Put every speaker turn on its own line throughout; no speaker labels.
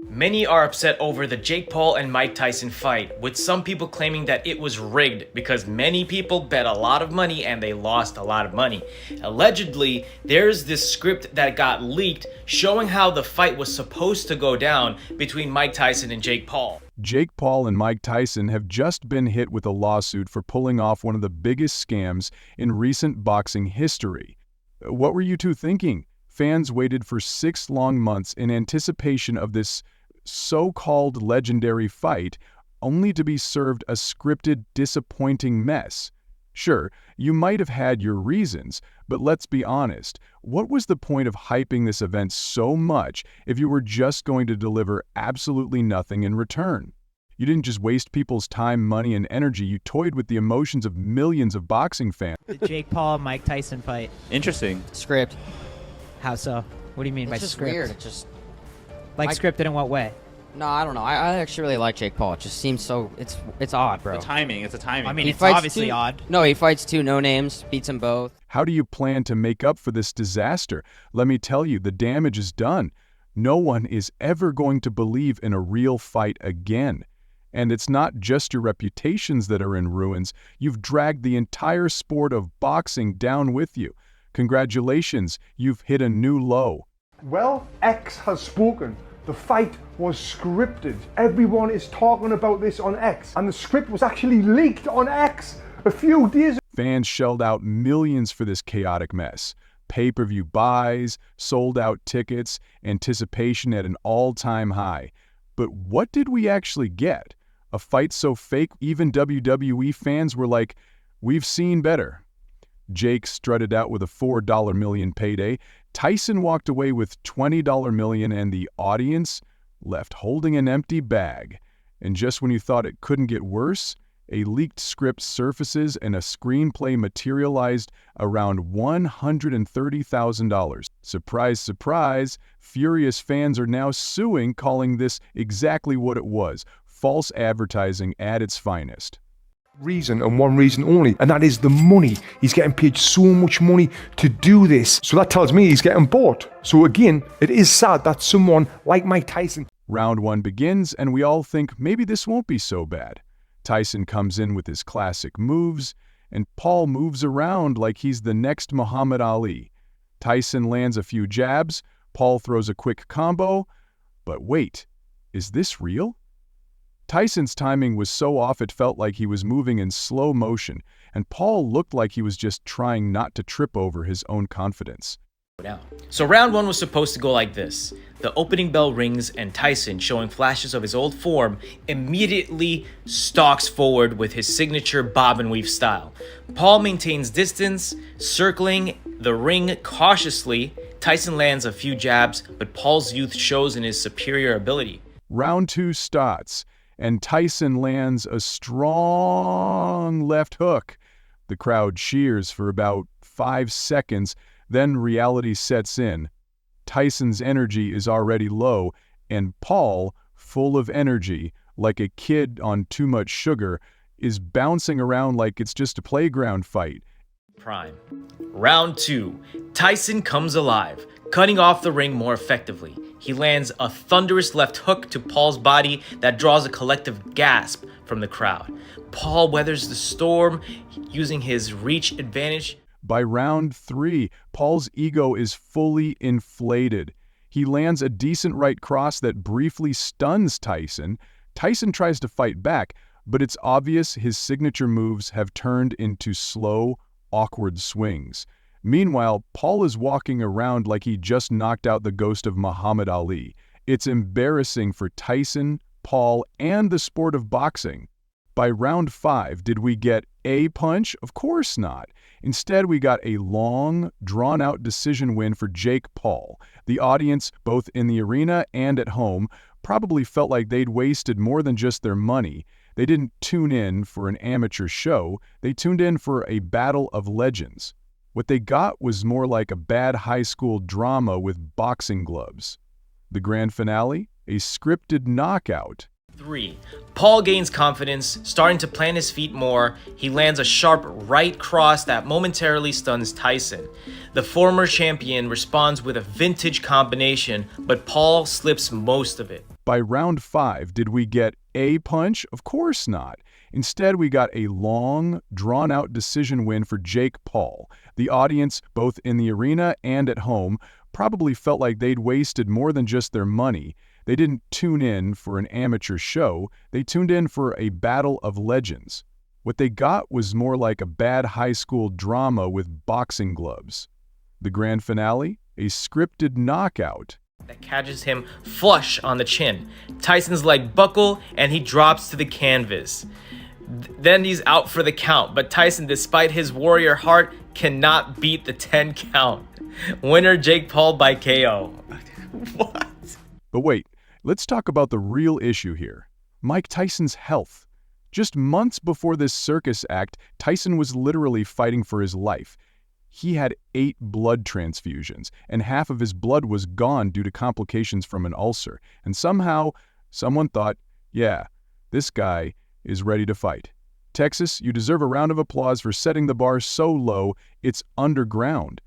Many are upset over the Jake Paul and Mike Tyson fight, with some people claiming that it was rigged because many people bet a lot of money and they lost a lot of money. Allegedly, there's this script that got leaked showing how the fight was supposed to go down between Mike Tyson and Jake Paul.
Jake Paul and Mike Tyson have just been hit with a lawsuit for pulling off one of the biggest scams in recent boxing history. What were you two thinking? Fans waited for 6 long months in anticipation of this so-called legendary fight, only to be served a scripted, disappointing mess. Sure, you might have had your reasons, but let's be honest, what was the point of hyping this event so much if you were just going to deliver absolutely nothing in return? You didn't just waste people's time, money, and energy, you toyed with the emotions of millions of boxing fans.
The Jake Paul and Mike Tyson fight.
Interesting.
Script.
How so? What do you mean by
It's just
script?
weird. It just
Like
I-
scripted in what way?
no, I don't know. I actually really like Jake Paul. It just seems so. It's odd, bro.
The timing. It's a timing.
I mean,
He
it's
fights
obviously
two-
odd.
No, he fights 2 no names, beats them both.
How do you plan to make up for this disaster? Let me tell you, the damage is done. No one is ever going to believe in a real fight again. And it's not just your reputations that are in ruins. You've dragged the entire sport of boxing down with you. Congratulations, you've hit a new low.
Well, X has spoken. The fight was scripted. Everyone is talking about this on X, and the script was actually leaked on X a few days ago.
Fans shelled out millions for this chaotic mess. Pay-per-view buys, sold-out tickets, anticipation at an all-time high. But what did we actually get? A fight so fake even WWE fans were like, we've seen better. Jake strutted out with a $4 million payday. Tyson walked away with $20 million, and the audience left holding an empty bag. And just when you thought it couldn't get worse, a leaked script surfaces and a screenplay materialized around $130,000. Surprise, surprise, furious fans are now suing, calling this exactly what it was: false advertising at its finest.
Reason and one reason only, and that is the money. He's getting paid so much money to do this. So that tells me he's getting bought. So again, it is sad that someone like Mike Tyson.
Round 1 begins, and we all think maybe this won't be so bad. Tyson comes in with his classic moves, and Paul moves around like he's the next Muhammad Ali. Tyson lands a few jabs, Paul throws a quick combo. But wait, is this real? Tyson's timing was so off it felt like he was moving in slow motion, and Paul looked like he was just trying not to trip over his own confidence.
So round 1 was supposed to go like this. The opening bell rings and Tyson, showing flashes of his old form, immediately stalks forward with his signature bob and weave style. Paul maintains distance, circling the ring cautiously. Tyson lands a few jabs, but Paul's youth shows in his superior ability.
Round 2 starts, and Tyson lands a strong left hook. The crowd cheers for about 5 seconds, then reality sets in. Tyson's energy is already low, and Paul, full of energy, like a kid on too much sugar, is bouncing around like it's just a playground fight.
Prime. Round 2. Tyson comes alive, cutting off the ring more effectively. He lands a thunderous left hook to Paul's body that draws a collective gasp from the crowd. Paul weathers the storm using his reach advantage.
By round 3, Paul's ego is fully inflated. He lands a decent right cross that briefly stuns Tyson. Tyson tries to fight back, but it's obvious his signature moves have turned into slow, awkward swings. Meanwhile, Paul is walking around like he just knocked out the ghost of Muhammad Ali. It's embarrassing for Tyson, Paul, and the sport of boxing. By round 5, did we get a punch? Of course not. Instead, we got a long, drawn-out decision win for Jake Paul. The audience, both in the arena and at home, probably felt like they'd wasted more than just their money. They didn't tune in for an amateur show. They tuned in for a battle of legends. What they got was more like a bad high school drama with boxing gloves. The grand finale? A scripted knockout.
3. Paul gains confidence, starting to plant his feet more. He lands a sharp right cross that momentarily stuns Tyson. The former champion responds with a vintage combination, but Paul slips most of it.
By round 5, did we get a punch? Of course not. Instead, we got a long, drawn-out decision win for Jake Paul. The audience, both in the arena and at home, probably felt like they'd wasted more than just their money. They didn't tune in for an amateur show, they tuned in for a battle of legends. What they got was more like a bad high school drama with boxing gloves. The grand finale? A scripted knockout.
That catches him flush on the chin. Tyson's leg buckle and he drops to the canvas. Then he's out for the count, but Tyson, despite his warrior heart, cannot beat the 10 count. Winner Jake Paul by KO. What?
But wait, let's talk about the real issue here. Mike Tyson's health. Just months before this circus act, Tyson was literally fighting for his life. He had 8 blood transfusions, and half of his blood was gone due to complications from an ulcer. And somehow, someone thought, yeah, this guy is ready to fight. Texas, you deserve a round of applause for setting the bar so low, it's underground.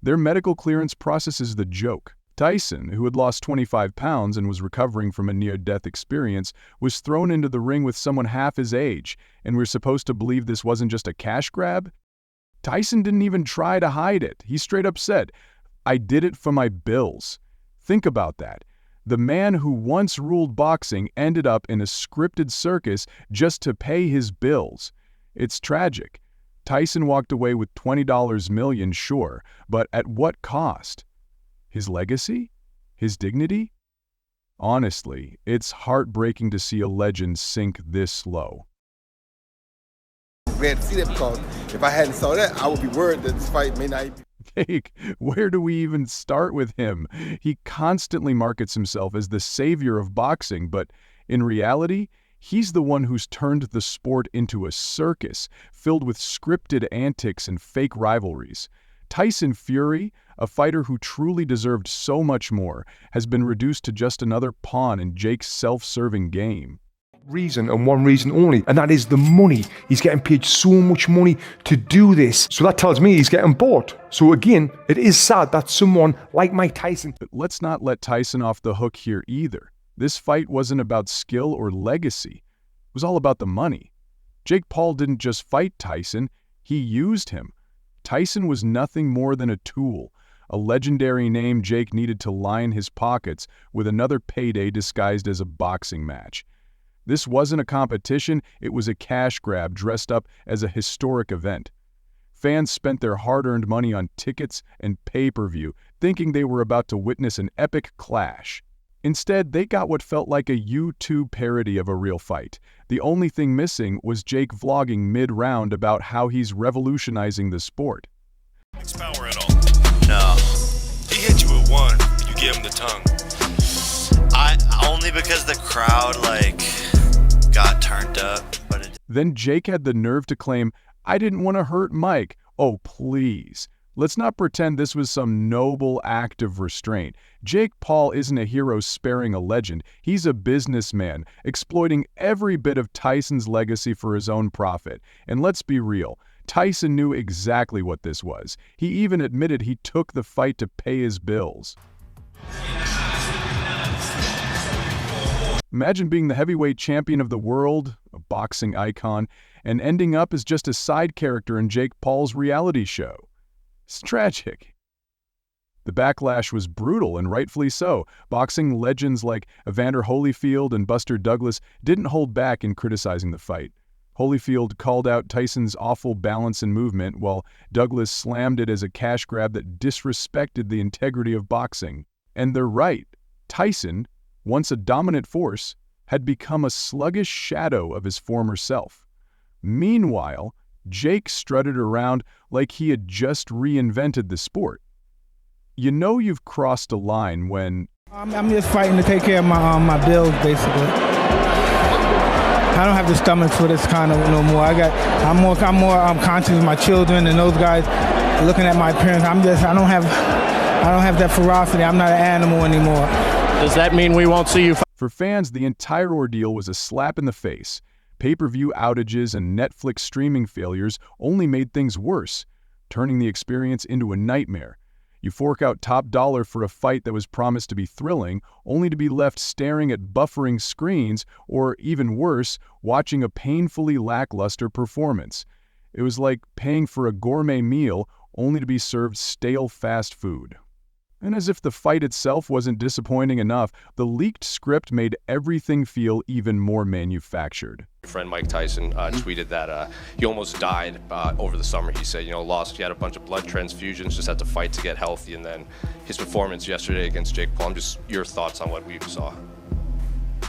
Their medical clearance process is the joke. Tyson, who had lost 25 pounds and was recovering from a near-death experience, was thrown into the ring with someone half his age, and we're supposed to believe this wasn't just a cash grab? Tyson didn't even try to hide it. He straight up said, "I did it for my bills." Think about that. The man who once ruled boxing ended up in a scripted circus just to pay his bills. It's tragic. Tyson walked away with $20 million, sure, but at what cost? His legacy? His dignity? Honestly, it's heartbreaking to see a legend sink this low.
We had to see that because if I hadn't saw that, I would be worried that this fight may not even
Jake, where do we even start with him? He constantly markets himself as the savior of boxing, but in reality, he's the one who's turned the sport into a circus filled with scripted antics and fake rivalries. Tyson Fury, a fighter who truly deserved so much more, has been reduced to just another pawn in Jake's self-serving game.
Reason and one reason only, and that is the money. He's getting paid so much money to do this. So that tells me he's getting bought. So again, it is sad that someone like Mike Tyson...
But let's not let Tyson off the hook here either. This fight wasn't about skill or legacy. It was all about the money. Jake Paul didn't just fight Tyson, he used him. Tyson was nothing more than a tool, a legendary name Jake needed to line his pockets with another payday disguised as a boxing match. This wasn't a competition, it was a cash grab dressed up as a historic event. Fans spent their hard-earned money on tickets and pay-per-view, thinking they were about to witness an epic clash. Instead, they got what felt like a YouTube parody of a real fight. The only thing missing was Jake vlogging mid-round about how he's revolutionizing the sport.
Power at all? No. He hit you with one, you gave him the tongue. Only because the crowd, got turned up.
Then Jake had the nerve to claim, "I didn't want to hurt Mike." Oh, please. Let's not pretend this was some noble act of restraint. Jake Paul isn't a hero sparing a legend. He's a businessman, exploiting every bit of Tyson's legacy for his own profit. And let's be real, Tyson knew exactly what this was. He even admitted he took the fight to pay his bills. Imagine being the heavyweight champion of the world, a boxing icon, and ending up as just a side character in Jake Paul's reality show. It's tragic. The backlash was brutal, and rightfully so. Boxing legends like Evander Holyfield and Buster Douglas didn't hold back in criticizing the fight. Holyfield called out Tyson's awful balance and movement, while Douglas slammed it as a cash grab that disrespected the integrity of boxing. And they're right. Tyson, once a dominant force, had become a sluggish shadow of his former self. Meanwhile, Jake strutted around like he had just reinvented the sport. You know you've crossed a line when...
I'm just fighting to take care of my bills, basically. I don't have the stomach for this kind of no more. I'm more conscious of my children and those guys looking at my parents. I don't have that ferocity. I'm not an animal anymore.
Does that mean we won't see you?
For fans, the entire ordeal was a slap in the face. Pay-per-view outages and Netflix streaming failures only made things worse, turning the experience into a nightmare. You fork out top dollar for a fight that was promised to be thrilling, only to be left staring at buffering screens, or even worse, watching a painfully lackluster performance. It was like paying for a gourmet meal, only to be served stale fast food. And as if the fight itself wasn't disappointing enough, the leaked script made everything feel even more manufactured.
Your friend Mike Tyson tweeted that he almost died over the summer. He said, he had a bunch of blood transfusions, just had to fight to get healthy, and then his performance yesterday against Jake Paul. Just your thoughts on what we saw.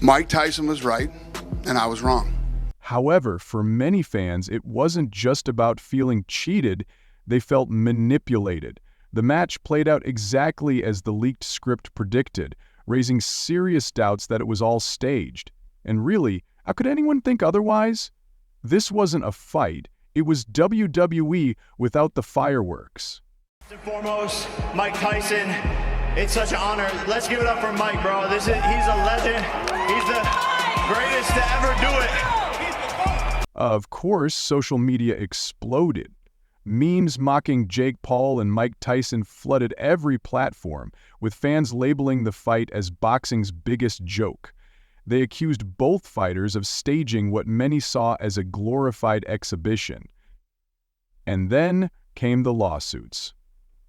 Mike Tyson was right, and I was wrong.
However, for many fans, it wasn't just about feeling cheated, they felt manipulated. The match played out exactly as the leaked script predicted, raising serious doubts that it was all staged. And really, how could anyone think otherwise? This wasn't a fight, it was WWE without the fireworks.
First and foremost, Mike Tyson, it's such an honor. Let's give it up for Mike, bro. He's a legend. He's the greatest to ever do it.
Of course, social media exploded. Memes mocking Jake Paul and Mike Tyson flooded every platform, with fans labeling the fight as boxing's biggest joke. They accused both fighters of staging what many saw as a glorified exhibition. And then came the lawsuits.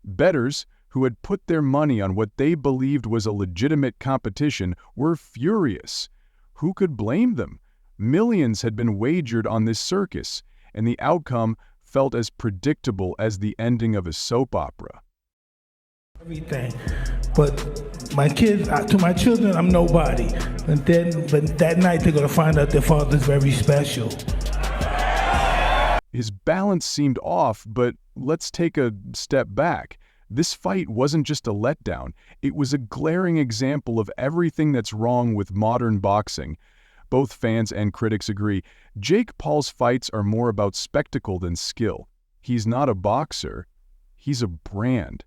Bettors, who had put their money on what they believed was a legitimate competition, were furious. Who could blame them? Millions had been wagered on this circus, and the outcome felt as predictable as the ending of a soap opera.
Everything. But my kids, to my children, I'm nobody. But that night they're going to find out their father's very special.
His balance seemed off, but let's take a step back. This fight wasn't just a letdown. It was a glaring example of everything that's wrong with modern boxing. Both fans and critics agree, Jake Paul's fights are more about spectacle than skill. He's not a boxer, he's a brand.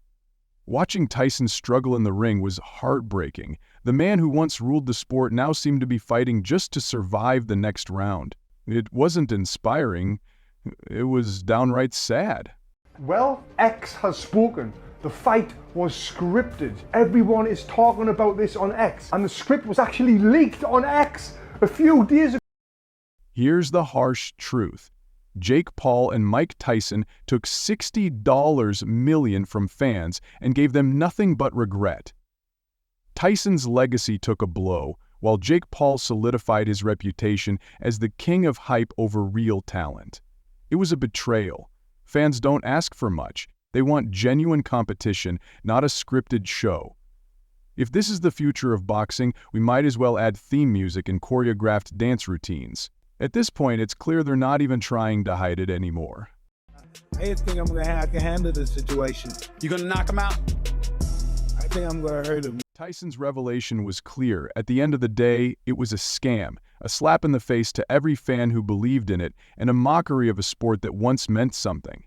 Watching Tyson struggle in the ring was heartbreaking. The man who once ruled the sport now seemed to be fighting just to survive the next round. It wasn't inspiring, it was downright sad.
Well, X has spoken. The fight was scripted. Everyone is talking about this on X, and the script was actually leaked on X a few days ago.
Here's the harsh truth. Jake Paul and Mike Tyson took $60 million from fans and gave them nothing but regret. Tyson's legacy took a blow, while Jake Paul solidified his reputation as the king of hype over real talent. It was a betrayal. Fans don't ask for much. They want genuine competition, not a scripted show. If this is the future of boxing, we might as well add theme music and choreographed dance routines. At this point, it's clear they're not even trying to hide it anymore.
I just think I can handle the situation.
You gonna knock him out?
I think I'm gonna hurt him.
Tyson's revelation was clear. At the end of the day, it was a scam, a slap in the face to every fan who believed in it, and a mockery of a sport that once meant something.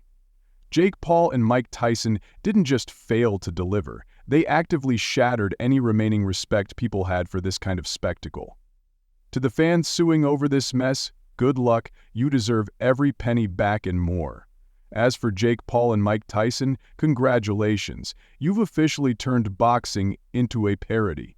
Jake Paul and Mike Tyson didn't just fail to deliver. They actively shattered any remaining respect people had for this kind of spectacle. To the fans suing over this mess, good luck, you deserve every penny back and more. As for Jake Paul and Mike Tyson, congratulations. You've officially turned boxing into a parody.